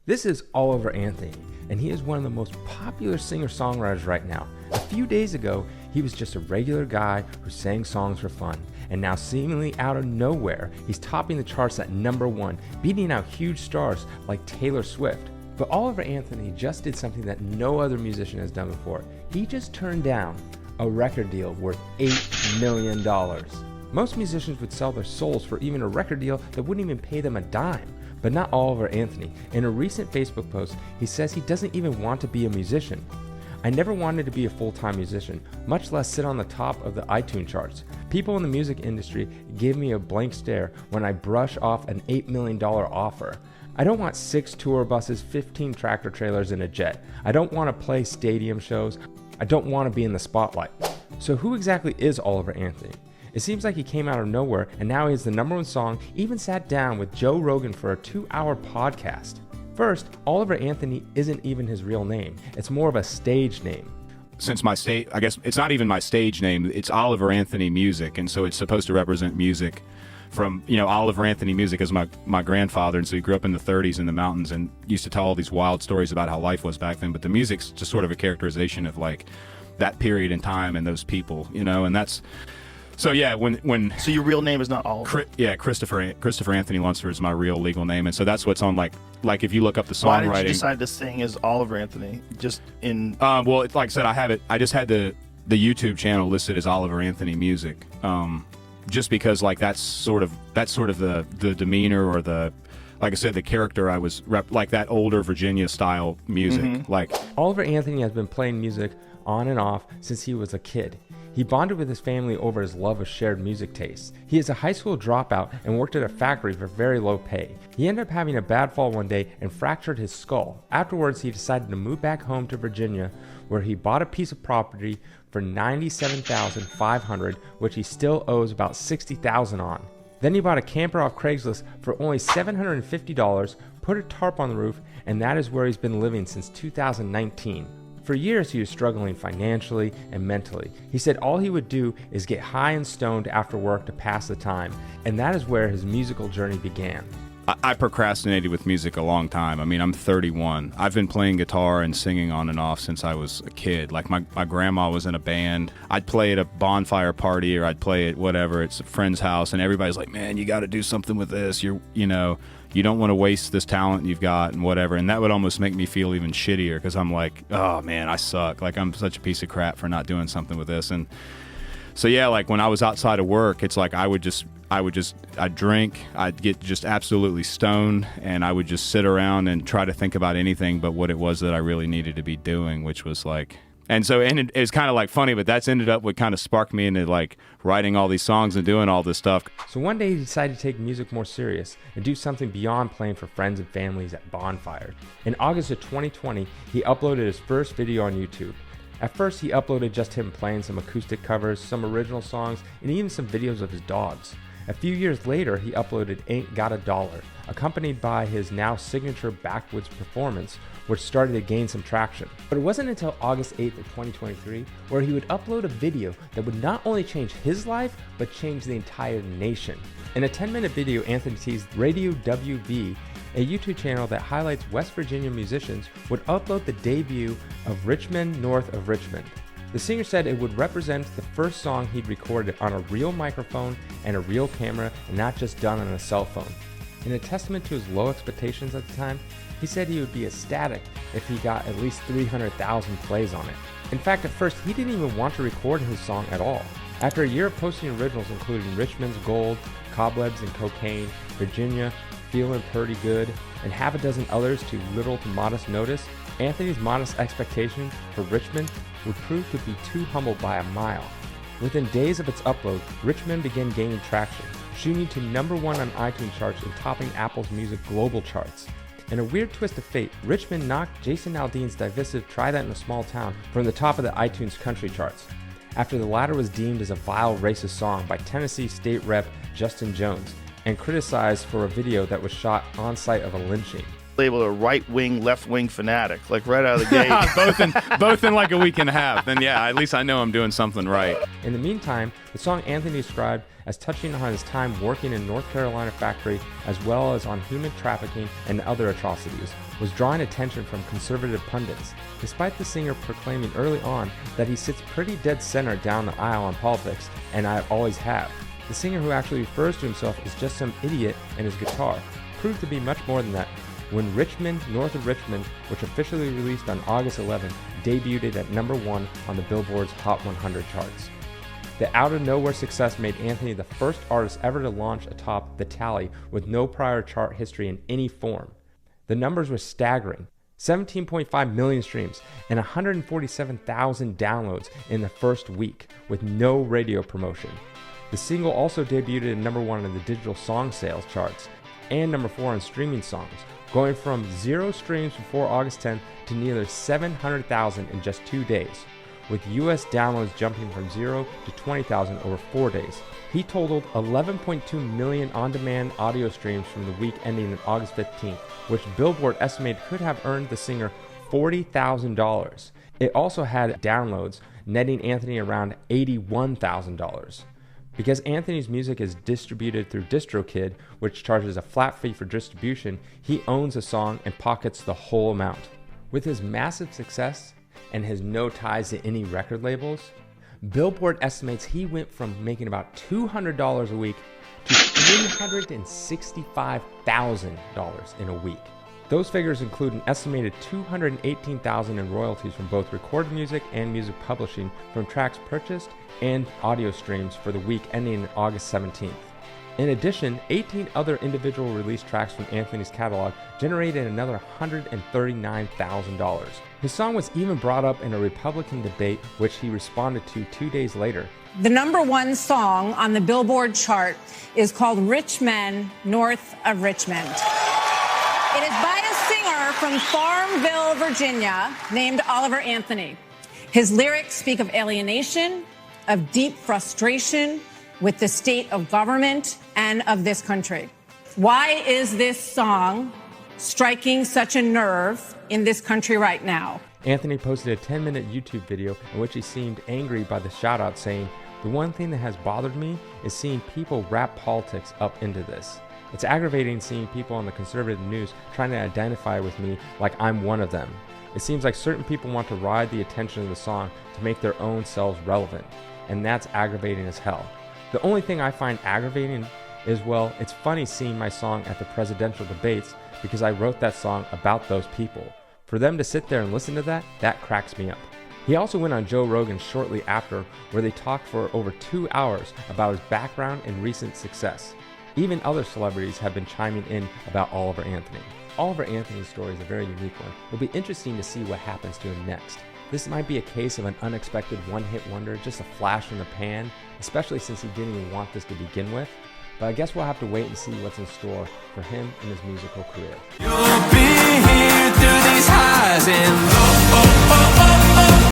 This is Oliver Anthony, and he is one of the most popular singer-songwriters right now. A few days ago, he was just a regular guy who sang songs for fun, and now seemingly out of nowhere, he's topping the charts at #1, beating out huge stars like Taylor Swift. But Oliver Anthony just did something that no other musician has done before. He just turned down a record deal worth $8 million. Most musicians would sell their souls for even a record deal that wouldn't even pay them a dime. But not Oliver Anthony. In a recent Facebook post, he says he doesn't even want to be a musician. I never wanted to be a full-time musician, much less sit on the top of the iTunes charts. People in the music industry give me a blank stare when I brush off an $8 million offer. I don't want 6 tour buses, 15 tractor trailers, and a jet. I don't want to play stadium shows. I don't want to be in the spotlight. So who exactly is Oliver Anthony? It seems like he came out of nowhere, and now he has the #1 song, even sat down with Joe Rogan for a 2-hour podcast. First, Oliver Anthony isn't even his real name. It's more of a stage name. Since my stage, I guess it's not even my stage name, it's Oliver Anthony Music, and so it's supposed to represent music from, Oliver Anthony Music is my grandfather, and so he grew up in the 30s in the mountains and used to tell all these wild stories about how life was back then, but the music's just sort of a characterization of like that period in time and those people, and that's... So yeah, So your real name is not Oliver? Christopher Anthony Lunsford is my real legal name, and so that's what's on like if you look up the songwriting. Why did you decide to sing as Oliver Anthony? Just in well, like I said, I just had the YouTube channel listed as Oliver Anthony Music, just because like that's sort of the demeanor or the, like I said, the character I was like that older Virginia style music. Mm-hmm. Like Oliver Anthony has been playing music on and off since he was a kid. He bonded with his family over his love of shared music tastes. He is a high school dropout and worked at a factory for very low pay. He ended up having a bad fall one day and fractured his skull. Afterwards, he decided to move back home to Virginia, where he bought a piece of property for $97,500, which he still owes about $60,000 on. Then he bought a camper off Craigslist for only $750, put a tarp on the roof, and that is where he's been living since 2019. For years, he was struggling financially and mentally. He said all he would do is get high and stoned after work to pass the time, and that is where his musical journey began. I procrastinated with music a long time. I mean, I'm 31. I've been playing guitar and singing on and off since I was a kid. Like my grandma was in a band. I'd play at a bonfire party or I'd play at whatever. It's a friend's house, and everybody's like, "Man, you got to do something with this. You don't want to waste this talent you've got," and whatever. And that would almost make me feel even shittier because I'm like, oh man, I suck. Like I'm such a piece of crap for not doing something with this. And so yeah, like when I was outside of work, it's like I'd drink, I'd get just absolutely stoned, and I would just sit around and try to think about anything but what it was that I really needed to be doing, which was like... And it's kind of like funny, but that's ended up what kind of sparked me into like writing all these songs and doing all this stuff. So one day he decided to take music more serious and do something beyond playing for friends and families at bonfires. In August of 2020, he uploaded his first video on YouTube. At first, he uploaded just him playing some acoustic covers, some original songs, and even some videos of his dogs. A few years later, he uploaded Ain't Got a Dollar, accompanied by his now signature backwoods performance, which started to gain some traction. But it wasn't until August 8th of 2023 where he would upload a video that would not only change his life, but change the entire nation. In a 10-minute video, Anthony teased Radio WV, a YouTube channel that highlights West Virginia musicians, would upload the debut of Richmond north of Richmond. The singer said it would represent the first song he'd recorded on a real microphone and a real camera, and not just done on a cell phone. In a testament to his low expectations at the time, he said he would be ecstatic if he got at least 300,000 plays on it. In fact, at first, he didn't even want to record his song at all. After a year of posting originals including Richmond's Gold, Cobwebs and Cocaine, Virginia, Feelin' Purty Good, and half a dozen others to little to modest notice, Anthony's modest expectation for Richmond would prove to be too humble by a mile. Within days of its upload, Richmond began gaining traction, shooting to #1 on iTunes charts and topping Apple's music global charts. In a weird twist of fate, Richmond knocked Jason Aldean's divisive Try That in a Small Town from the top of the iTunes country charts, after the latter was deemed as a vile racist song by Tennessee State Rep Justin Jones, and criticized for a video that was shot on site of a lynching. Labeled a right-wing, left-wing fanatic, like right out of the gate. both in like a week and a half. Then yeah, at least I know I'm doing something right. In the meantime, the song Anthony described as touching on his time working in North Carolina factory, as well as on human trafficking and other atrocities. was drawing attention from conservative pundits, despite the singer proclaiming early on that he sits pretty dead center down the aisle on politics, and I always have. The singer, who actually refers to himself as just some idiot and his guitar, proved to be much more than that when Richmond, North of Richmond, which officially released on August 11, debuted at number 1 on the Billboard's Hot 100 charts. The out-of-nowhere success made Anthony the first artist ever to launch atop the tally with no prior chart history in any form. The numbers were staggering: 17.5 million streams and 147,000 downloads in the first week, with no radio promotion. The single also debuted at number 1 on the digital song sales charts and number 4 on streaming songs, going from 0 streams before August 10th to nearly 700,000 in just 2 days, with US downloads jumping from 0 to 20,000 over 4 days. He totaled 11.2 million on-demand audio streams from the week ending on August 15th, which Billboard estimated could have earned the singer $40,000. It also had downloads, netting Anthony around $81,000. Because Anthony's music is distributed through DistroKid, which charges a flat fee for distribution, he owns a song and pockets the whole amount. With his massive success and his no ties to any record labels, Billboard estimates he went from making about $200 a week to $365,000 in a week. Those figures include an estimated $218,000 in royalties from both recorded music and music publishing from tracks purchased and audio streams for the week ending August 17th. In addition, 18 other individual release tracks from Anthony's catalog generated another $139,000. His song was even brought up in a Republican debate, which he responded to 2 days later. The number 1 song on the Billboard chart is called Richmond, North of Richmond. It is by a singer from Farmville, Virginia, named Oliver Anthony. His lyrics speak of alienation, of deep frustration with the state of government and of this country. Why is this song striking such a nerve in this country right now? Anthony posted a 10-minute YouTube video in which he seemed angry by the shout-out, saying, "The one thing that has bothered me is seeing people wrap politics up into this. It's aggravating seeing people on the conservative news trying to identify with me like I'm one of them. It seems like certain people want to ride the attention of the song to make their own selves relevant, and that's aggravating as hell. The only thing I find aggravating is, well, it's funny seeing my song at the presidential debates because I wrote that song about those people. For them to sit there and listen to that cracks me up." He also went on Joe Rogan shortly after, where they talked for over 2 hours about his background and recent success. Even other celebrities have been chiming in about Oliver Anthony. Oliver Anthony's story is a very unique one. It'll be interesting to see what happens to him next. This might be a case of an unexpected one-hit wonder, just a flash in the pan, especially since he didn't even want this to begin with. But I guess we'll have to wait and see what's in store for him and his musical career. You'll be here through these highs and